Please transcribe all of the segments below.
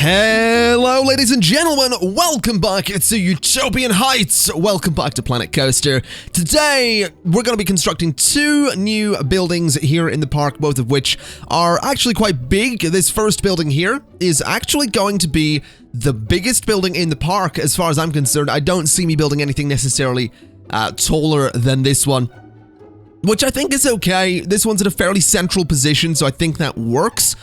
Hello, ladies and gentlemen, welcome back to Utopian Heights, welcome back to Planet Coaster. Today, we're going to be constructing two new buildings here in the park, both of which are actually quite big. This first building here is actually going to be the biggest building in the park, as far as I'm concerned. I don't see me building anything necessarily taller than this one, which I think is okay. This one's in a fairly central position, so I think that works.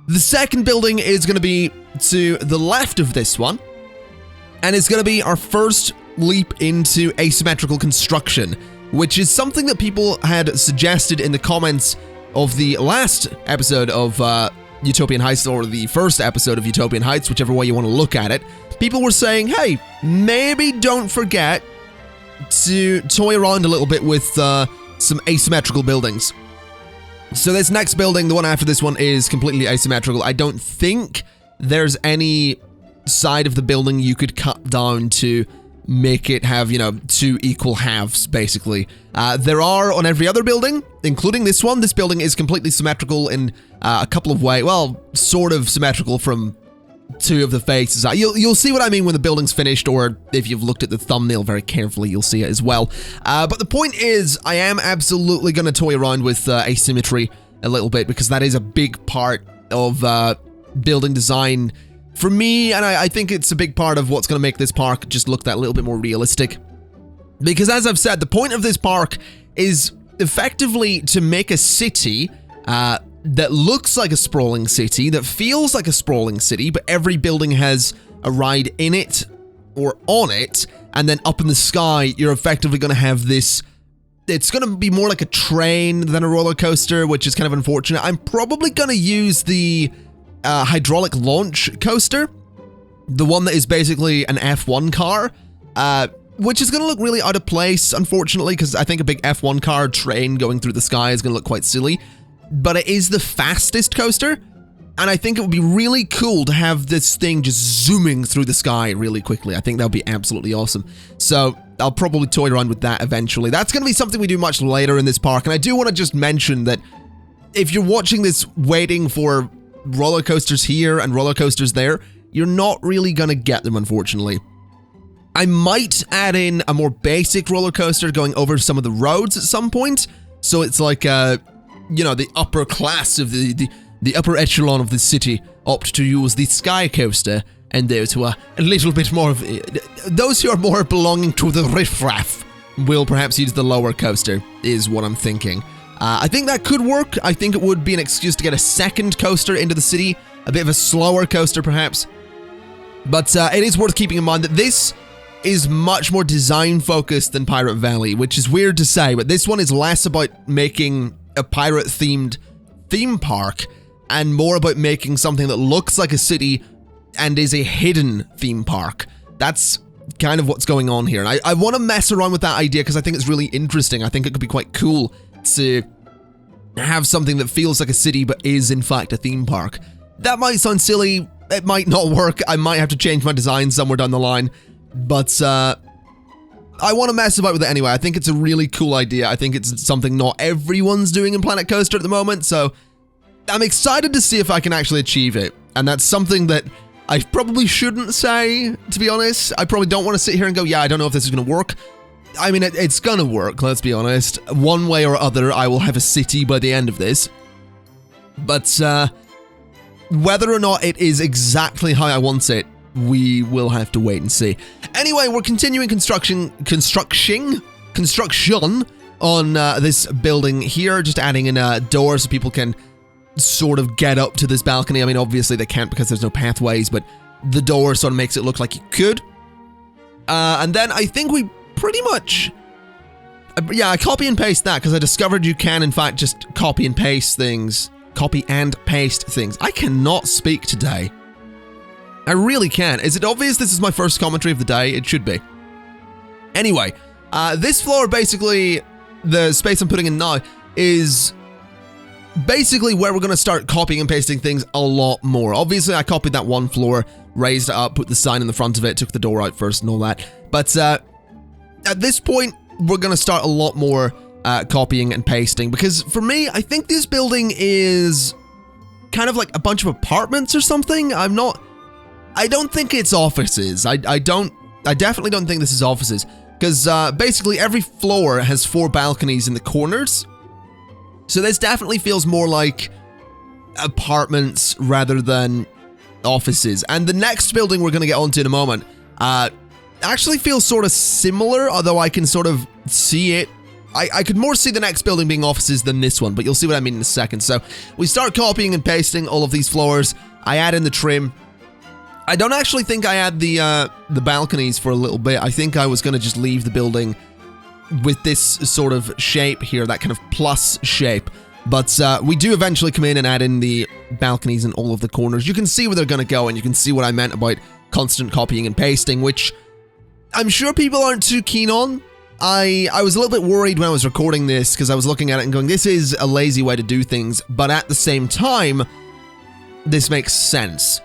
The second building is going to be to the left of this one, and it's going to be our first leap into asymmetrical construction, which is something that people had suggested in the comments of the last episode of Utopian Heights, or the first episode of Utopian Heights, whichever way you want to look at it. People were saying, hey, maybe don't forget to toy around a little bit with some asymmetrical buildings. So this next building, the one after this one, is completely asymmetrical. I don't think there's any side of the building you could cut down to make it have, you know, two equal halves, basically. There are on every other building, including this one. This building is completely symmetrical in a couple of ways. Well, sort of symmetrical from two of the faces. You'll see what I mean when the building's finished, or if you've looked at the thumbnail very carefully, you'll see it as well. But the point is, I am absolutely going to toy around with asymmetry a little bit, because that is a big part of building design for me, and I think it's a big part of what's going to make this park just look that little bit more realistic. Because as I've said, the point of this park is effectively to make a city that looks like a sprawling city, that feels like a sprawling city, but every building has a ride in it or on it, and then up in the sky, you're effectively going to have this. It's going to be more like a train than a roller coaster, which is kind of unfortunate. I'm probably going to use the hydraulic launch coaster, the one that is basically an F1 car, which is going to look really out of place, unfortunately, because I think a big F1 car train going through the sky is going to look quite silly. But it is the fastest coaster, and I think it would be really cool to have this thing just zooming through the sky really quickly. I think that would be absolutely awesome. So I'll probably toy around with that eventually. That's going to be something we do much later in this park, and I do want to just mention that if you're watching this waiting for roller coasters here and roller coasters there, you're not really going to get them, unfortunately. I might add in a more basic roller coaster going over some of the roads at some point, so it's like you know, the upper class of the upper echelon of the city opt to use the sky coaster, and those who are a little bit more of those who are more belonging to the riffraff will perhaps use the lower coaster, is what I'm thinking. I think that could work. I think it would be an excuse to get a second coaster into the city, a bit of a slower coaster perhaps. But it is worth keeping in mind that this is much more design focused than Pirate Valley, which is weird to say, but this one is less about making a pirate themed theme park and more about making something that looks like a city and is a hidden theme park. That's kind of what's going on here. And I want to mess around with that idea because I think it's really interesting. I think it could be quite cool to have something that feels like a city but is in fact a theme park. That might sound silly, it might not work, I might have to change my design somewhere down the line, but I want to mess about with it anyway. I think it's a really cool idea. I think it's something not everyone's doing in Planet Coaster at the moment, so I'm excited to see if I can actually achieve it. And that's something that I probably shouldn't say, to be honest. I probably don't want to sit here and go, yeah, I don't know if this is going to work. I mean, it's going to work, let's be honest. One way or other, I will have a city by the end of this. But whether or not it is exactly how I want it, we will have to wait and see. Anyway, we're continuing construction on this building here, just adding in a door so people can sort of get up to this balcony. I mean, obviously they can't because there's no pathways, but the door sort of makes it look like you could. And then I think we pretty much, yeah, I copy and paste that because I discovered you can in fact just copy and paste things. I cannot speak today. I really can. Is it obvious this is my first commentary of the day? It should be. Anyway, this floor, basically, the space I'm putting in now, is basically where we're going to start copying and pasting things a lot more. Obviously, I copied that one floor, raised it up, put the sign in the front of it, took the door out first and all that. But at this point, we're going to start a lot more copying and pasting, because for me, I think this building is kind of like a bunch of apartments or something. I'm not I don't think it's offices. I definitely don't think this is offices, because basically every floor has 4 balconies in the corners. So this definitely feels more like apartments rather than offices. And the next building we're going to get onto in a moment actually feels sort of similar, although I can sort of see it. I could more see the next building being offices than this one, but you'll see what I mean in a second. So we start copying and pasting all of these floors. I add in the trim. I don't actually think I add the balconies for a little bit. I think I was going to just leave the building with this sort of shape here, that kind of plus shape. But we do eventually come in and add in the balconies in all of the corners. You can see where they're going to go, and you can see what I meant about constant copying and pasting, which I'm sure people aren't too keen on. I was a little bit worried when I was recording this, because I was looking at it and going, this is a lazy way to do things, but at the same time, this makes sense.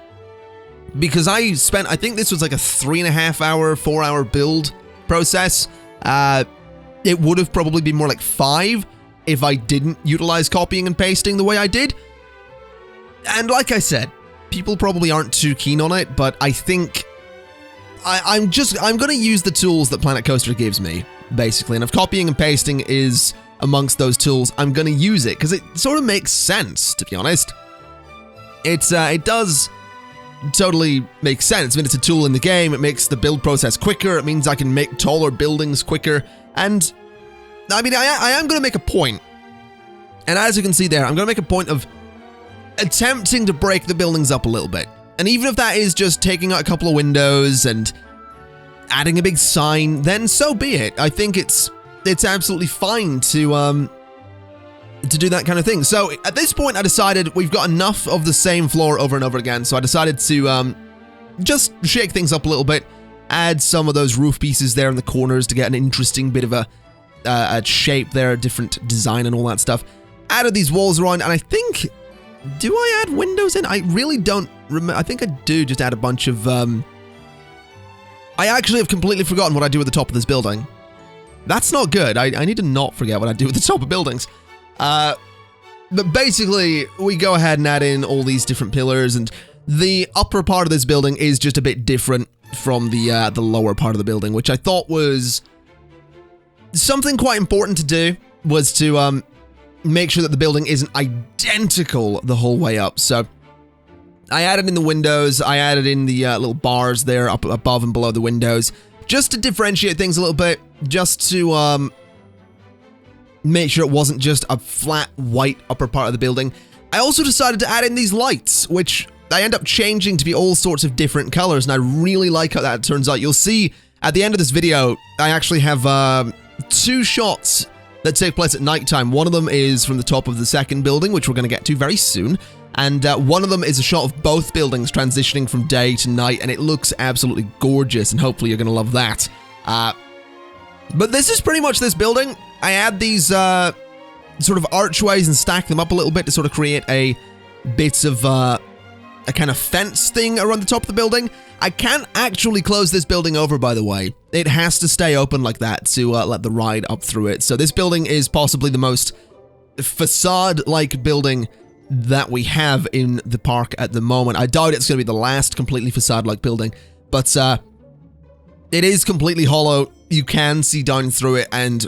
Because I think this was like a 3.5 hour, 4 hour build process. It would have probably been more like 5 if I didn't utilize copying and pasting the way I did. And like I said, people probably aren't too keen on it, but I think I'm going to use the tools that Planet Coaster gives me, basically. And if copying and pasting is amongst those tools, I'm going to use it, because it sort of makes sense, to be honest. It does totally make sense. I mean, it's a tool in the game. It makes the build process quicker. It means I can make taller buildings quicker. And, I mean, I am going to make a point. And as you can see there, I'm going to make a point of attempting to break the buildings up a little bit. And even if that is just taking out a couple of windows and adding a big sign, then so be it. I think it's absolutely fine to do that kind of thing. So at this point, I decided we've got enough of the same floor over and over again. So I decided to just shake things up a little bit, add some of those roof pieces there in the corners to get an interesting bit of a shape there, a different design and all that stuff. Added these walls around, and I think, do I add windows in? I really don't remember. I think I do just add a bunch of, I actually have completely forgotten what I do at the top of this building. That's not good. I need to not forget what I do at the top of buildings. But basically, we go ahead and add in all these different pillars, and the upper part of this building is just a bit different from the lower part of the building, which I thought was something quite important to do, was to make sure that the building isn't identical the whole way up. So I added in the windows, I added in the little bars there up above and below the windows, just to differentiate things a little bit, just to make sure it wasn't just a flat white upper part of the building. I also decided to add in these lights, which I end up changing to be all sorts of different colors, and I really like how that turns out. You'll see at the end of this video, I actually have 2 shots that take place at nighttime. One of them is from the top of the second building, which we're going to get to very soon, and one of them is a shot of both buildings transitioning from day to night, and it looks absolutely gorgeous, and hopefully you're going to love that. But this is pretty much this building. I add these sort of archways and stack them up a little bit to sort of create a bit of a kind of fence thing around the top of the building. I can't actually close this building over, by the way. It has to stay open like that to let the ride up through it. So this building is possibly the most facade-like building that we have in the park at the moment. I doubt it's going to be the last completely facade-like building, but it is completely hollow. You can see down through it, and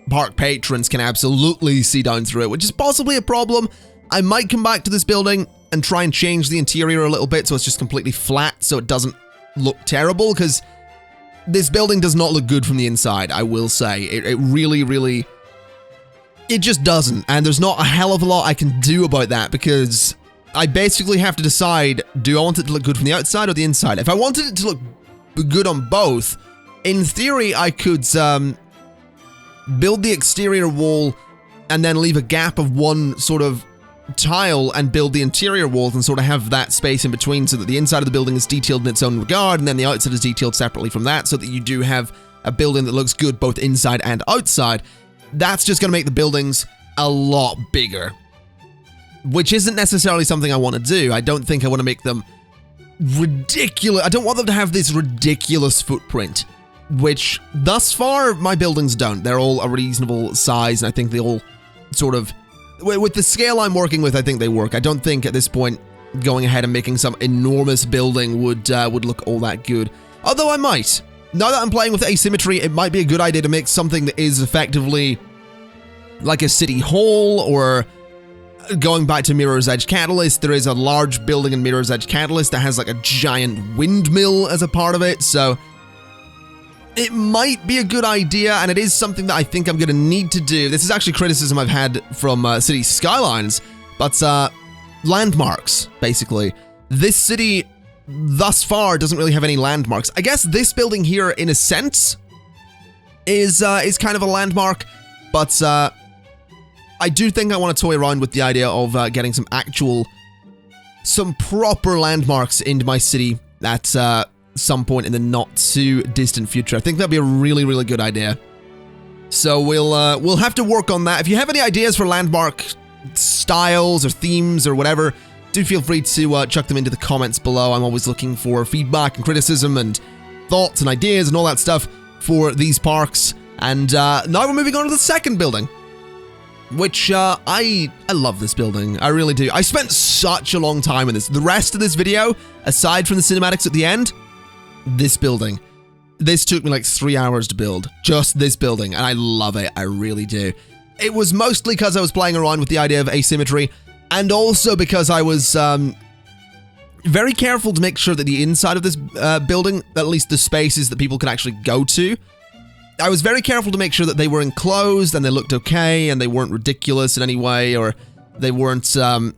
park patrons can absolutely see down through it, which is possibly a problem. I might come back to this building and try and change the interior a little bit so it's just completely flat so it doesn't look terrible, because this building does not look good from the inside, I will say. It really, really... It just doesn't, and there's not a hell of a lot I can do about that, because I basically have to decide, do I want it to look good from the outside or the inside? If I wanted it to look good on both, in theory I could build the exterior wall and then leave a gap of one sort of tile and build the interior walls and sort of have that space in between so that the inside of the building is detailed in its own regard and then the outside is detailed separately from that, so that you do have a building that looks good both inside and outside. That's just going to make the buildings a lot bigger, which isn't necessarily something I want to do. I don't think I want to make them ridiculous. I don't want them to have this ridiculous footprint, which thus far my buildings don't. They're all a reasonable size, and I think they all sort of, with the scale I'm working with, I think they work. I don't think at this point going ahead and making some enormous building would look all that good. Although I might. Now that I'm playing with asymmetry, it might be a good idea to make something that is effectively like a city hall, or going back to Mirror's Edge Catalyst, there is a large building in Mirror's Edge Catalyst that has like a giant windmill as a part of it, so it might be a good idea, and it is something that I think I'm going to need to do. This is actually criticism I've had from City Skylines, but landmarks, basically. This city, thus far, doesn't really have any landmarks. I guess this building here, in a sense, is kind of a landmark, but I do think I want to toy around with the idea of getting some proper landmarks into my city at some point in the not too distant future. I think that'd be a really, really good idea. So we'll have to work on that. If you have any ideas for landmark styles or themes or whatever, do feel free to chuck them into the comments below. I'm always looking for feedback and criticism and thoughts and ideas and all that stuff for these parks. And now we're moving on to the second building, which I love this building. I really do. I spent such a long time in this. The rest of this video, aside from the cinematics at the end, this building. This took me like 3 hours to build. Just this building, and I love it. I really do. It was mostly because I was playing around with the idea of asymmetry, and also because I was very careful to make sure that the inside of this building, at least the spaces that people could actually go to, I was very careful to make sure that they were enclosed and they looked okay and they weren't ridiculous in any way, or they weren't, I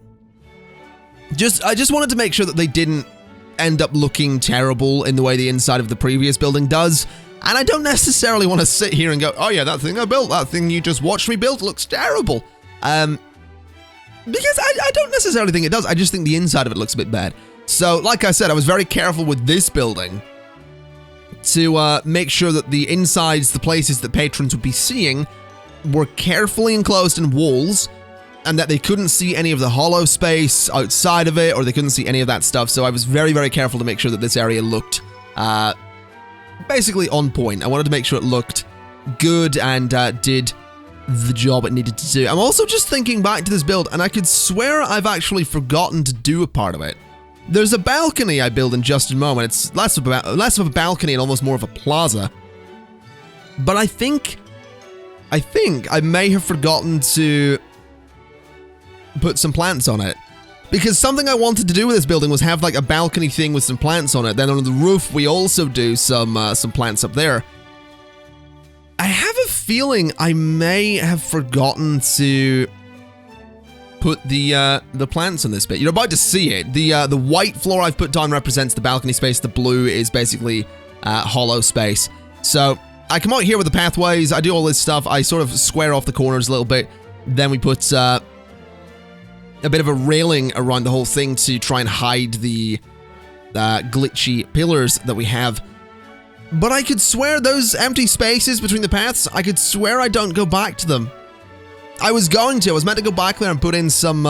just wanted to make sure that they didn't end up looking terrible in the way the inside of the previous building does. And I don't necessarily want to sit here and go, oh yeah, that thing I built, that thing you just watched me build looks terrible. Because I don't necessarily think it does. I just think the inside of it looks a bit bad. So, like I said, I was very careful with this building to make sure that the insides, the places that patrons would be seeing, were carefully enclosed in walls, and that they couldn't see any of the hollow space outside of it, or they couldn't see any of that stuff. So I was very, very careful to make sure that this area looked basically on point. I wanted to make sure it looked good and did the job it needed to do. I'm also just thinking back to this build, and I could swear I've actually forgotten to do a part of it. There's a balcony I build in just a moment. It's less of a balcony and almost more of a plaza. But I think I may have forgotten to put some plants on it. Because something I wanted to do with this building was have like a balcony thing with some plants on it. Then on the roof, we also do some plants up there. I have a feeling I may have forgotten to put the plants on this bit. You're about to see it. The white floor I've put down represents the balcony space. The blue is basically hollow space. So I come out here with the pathways. I do all this stuff. I sort of square off the corners a little bit. Then we put a bit of a railing around the whole thing to try and hide the glitchy pillars that we have. But I could swear those empty spaces between the paths, I could swear I don't go back to them. I was meant to go back there and put in some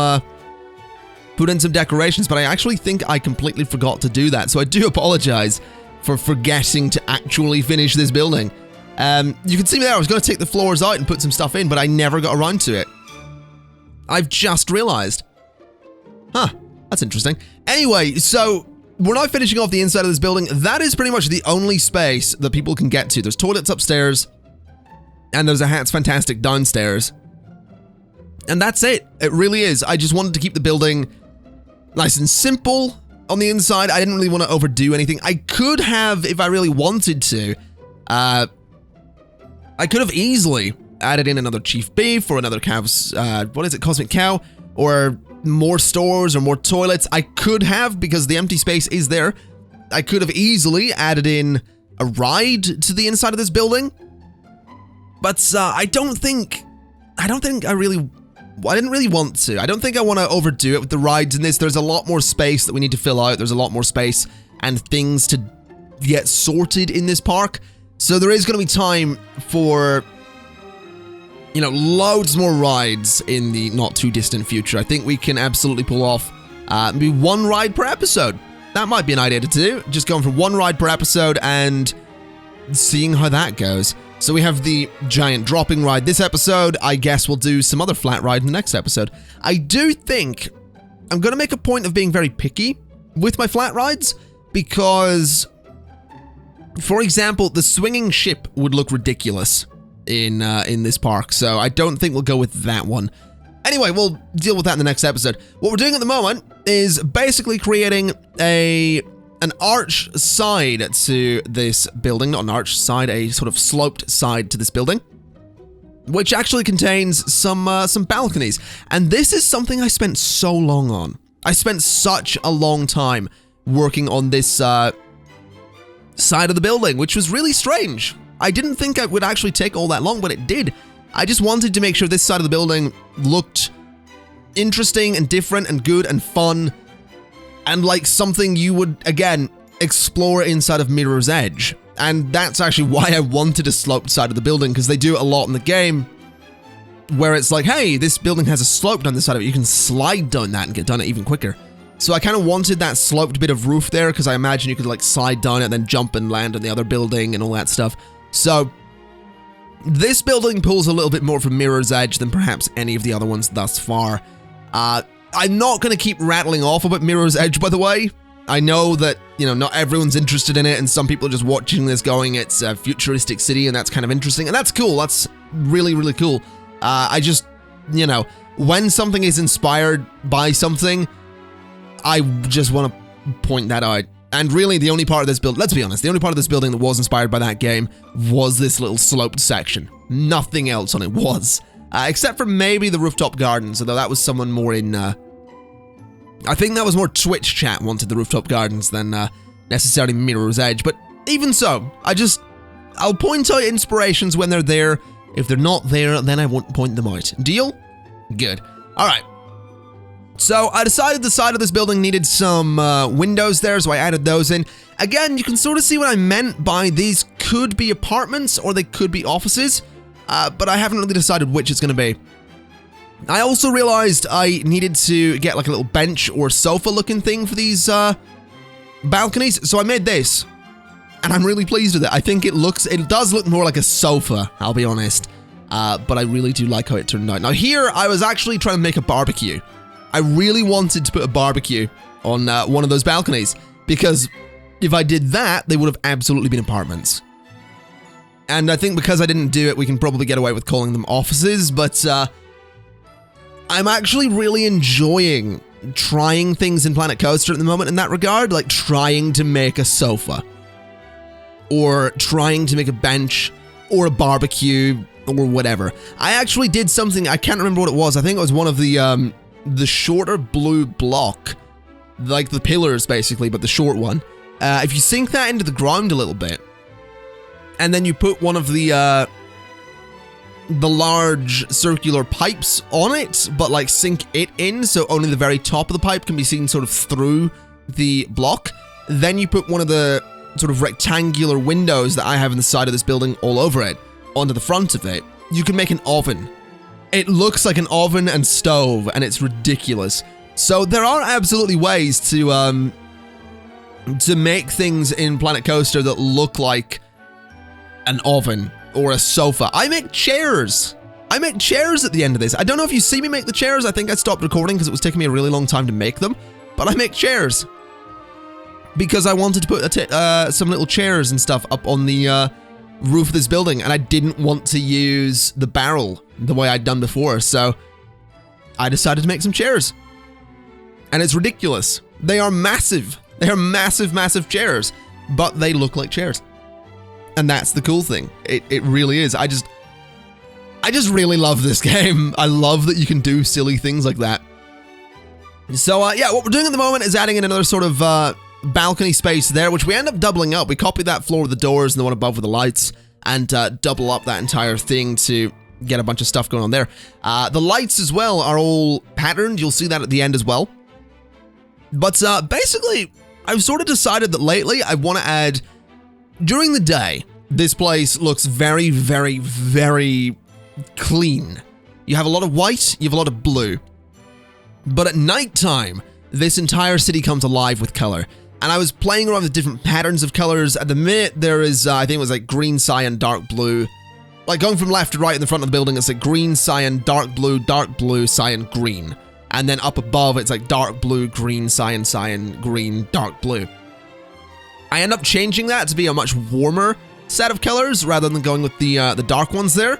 decorations, but I actually think I completely forgot to do that. So I do apologize for forgetting to actually finish this building. You can see me there, I was going to take the floors out and put some stuff in, but I never got around to it. I've just realized. Huh, that's interesting. Anyway, so we're now finishing off the inside of this building. That is pretty much the only space that people can get to. There's toilets upstairs, and there's a Hats Fantastic downstairs. And that's it. It really is. I just wanted to keep the building nice and simple on the inside. I didn't really want to overdo anything. I could have, if I really wanted to, I could have easily added in another Chief Beef or another Cow's, Cosmic Cow, or more stores or more toilets. I could have, because the empty space is there. I could have easily added in a ride to the inside of this building. But I didn't really want to. I don't think I want to overdo it with the rides in this. There's a lot more space that we need to fill out. There's a lot more space and things to get sorted in this park. So there is going to be time for, you know, loads more rides in the not too distant future. I think we can absolutely pull off maybe one ride per episode. That might be an idea to do. Just going for one ride per episode and seeing how that goes. So we have the giant dropping ride this episode. I guess we'll do some other flat ride in the next episode. I do think I'm going to make a point of being very picky with my flat rides because, for example, the swinging ship would look ridiculous in this park, so I don't think we'll go with that one. Anyway, we'll deal with that in the next episode. What we're doing at the moment is basically creating an arch side to this building, not an arch side, a sort of sloped side to this building, which actually contains some balconies. And this is something I spent so long on. I spent such a long time working on this side of the building, which was really strange. I didn't think it would actually take all that long, but it did. I just wanted to make sure this side of the building looked interesting and different and good and fun and like something you would, again, explore inside of Mirror's Edge. And that's actually why I wanted a sloped side of the building, because they do it a lot in the game where it's like, hey, this building has a slope down the side of it. You can slide down that and get done it even quicker. So I kind of wanted that sloped bit of roof there because I imagine you could like slide down it and then jump and land on the other building and all that stuff. So this building pulls a little bit more from Mirror's Edge than perhaps any of the other ones thus far. I'm not going to keep rattling off about Mirror's Edge, by the way. I know that, you know, not everyone's interested in it, and some people are just watching this going, it's a futuristic city, and that's kind of interesting, and that's cool. That's really, really cool. I just, you know, when something is inspired by something, I just want to point that out. And really, the only part of this build, let's be honest, the only part of this building that was inspired by that game was this little sloped section. Nothing else on it was. Except for maybe the rooftop gardens, although that was someone more in, I think that was more Twitch chat wanted the rooftop gardens than necessarily Mirror's Edge. But even so, I'll point out inspirations when they're there. If they're not there, then I won't point them out. Deal? Good. All right. So I decided the side of this building needed some windows there, so I added those in. Again, you can sort of see what I meant by these could be apartments or they could be offices, but I haven't really decided which it's going to be. I also realized I needed to get like a little bench or sofa looking thing for these balconies, so I made this, and I'm really pleased with it. I think it does look more like a sofa, I'll be honest, but I really do like how it turned out. Now here, I was actually trying to make a barbecue. I really wanted to put a barbecue on one of those balconies, because if I did that, they would have absolutely been apartments. And I think because I didn't do it, we can probably get away with calling them offices, but I'm actually really enjoying trying things in Planet Coaster at the moment in that regard, like trying to make a sofa, or trying to make a bench, or a barbecue, or whatever. I actually did something, I can't remember what it was. I think it was one of the shorter blue block, like the pillars basically, but the short one. If you sink that into the ground a little bit, and then you put one of the large circular pipes on it, but like sink it in so only the very top of the pipe can be seen sort of through the block. Then you put one of the sort of rectangular windows that I have in the side of this building all over it, onto the front of it. You can make an oven. It looks like an oven and stove, and it's ridiculous. So there are absolutely ways to make things in Planet Coaster that look like an oven or a sofa. I make chairs. I make chairs at the end of this. I don't know if you see me make the chairs. I think I stopped recording because it was taking me a really long time to make them, but I make chairs because I wanted to put some little chairs and stuff up on the roof of this building, and I didn't want to use the barrel the way I'd done before, so I decided to make some chairs. And it's ridiculous. They are massive. They are massive, massive chairs, but they look like chairs. And that's the cool thing. It really is. I just really love this game. I love that you can do silly things like that. So yeah, what we're doing at the moment is adding in another sort of balcony space there, which we end up doubling up. We copy that floor with the doors and the one above with the lights, and double up that entire thing to get a bunch of stuff going on there. The lights as well are all patterned. You'll see that at the end as well. But basically, I've sort of decided that lately I want to add, during the day, this place looks very, very, very clean. You have a lot of white, you have a lot of blue. But at nighttime, this entire city comes alive with color. And I was playing around with different patterns of colors. At the minute, there is, I think it was like green, cyan, dark blue. Like going from left to right in the front of the building, it's like green, cyan, dark blue, cyan, green. And then up above, it's like dark blue, green, cyan, cyan, green, dark blue. I end up changing that to be a much warmer set of colors rather than going with the dark ones there.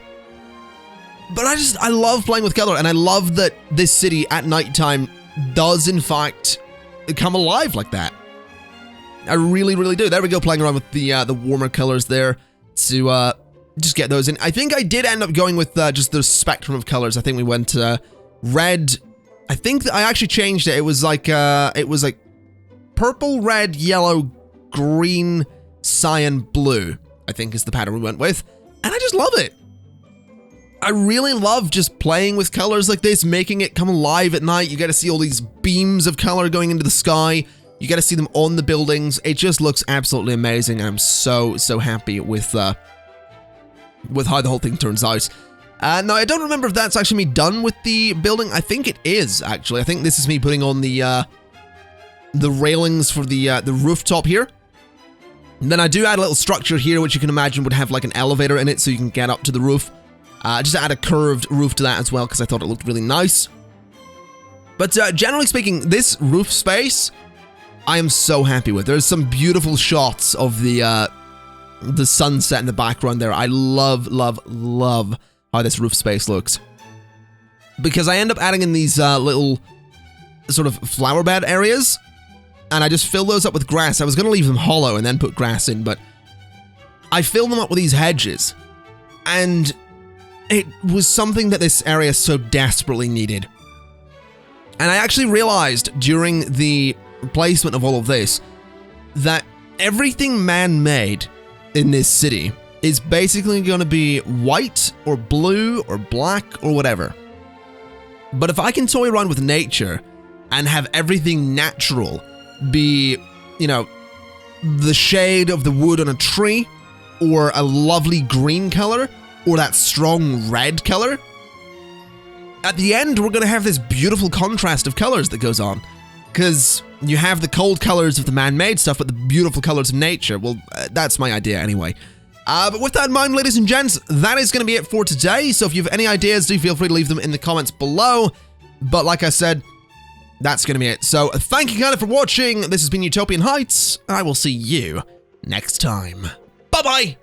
But I love playing with color, and I love that this city at nighttime does in fact come alive like that. I really, really do. There we go, playing around with the warmer colors there to just get those in. I think I did end up going with just the spectrum of colors. I think we went red. I think that I actually changed it. It was like purple, red, yellow, green, cyan, blue, I think is the pattern we went with. And I just love it. I really love just playing with colors like this, making it come alive at night. You get to see all these beams of color going into the sky. You get to see them on the buildings. It just looks absolutely amazing. I'm so happy with how the whole thing turns out. Now, I don't remember if that's actually me done with the building. I think it is, actually. I think this is me putting on the railings for the rooftop here. And then I do add a little structure here, which you can imagine would have like an elevator in it so you can get up to the roof. Just add a curved roof to that as well, because I thought it looked really nice. But generally speaking, this roof space, I am so happy with. There's some beautiful shots of the sunset in the background there. I love, love, love how this roof space looks. Because I end up adding in these little sort of flower bed areas, and I just fill those up with grass. I was going to leave them hollow and then put grass in, but I fill them up with these hedges. And it was something that this area so desperately needed. And I actually realized during the placement of all of this that everything man-made in this city is basically going to be white or blue or black or whatever. But if I can toy around with nature and have everything natural be, you know, the shade of the wood on a tree, or a lovely green color, or that strong red color, at the end we're going to have this beautiful contrast of colors that goes on. Because you have the cold colors of the man-made stuff, but the beautiful colors of nature. Well, that's my idea anyway. But with that in mind, ladies and gents, that is going to be it for today. So if you have any ideas, do feel free to leave them in the comments below. But like I said, that's going to be it. So thank you kind of for watching. This has been Utopian Heights. I will see you next time. Bye-bye!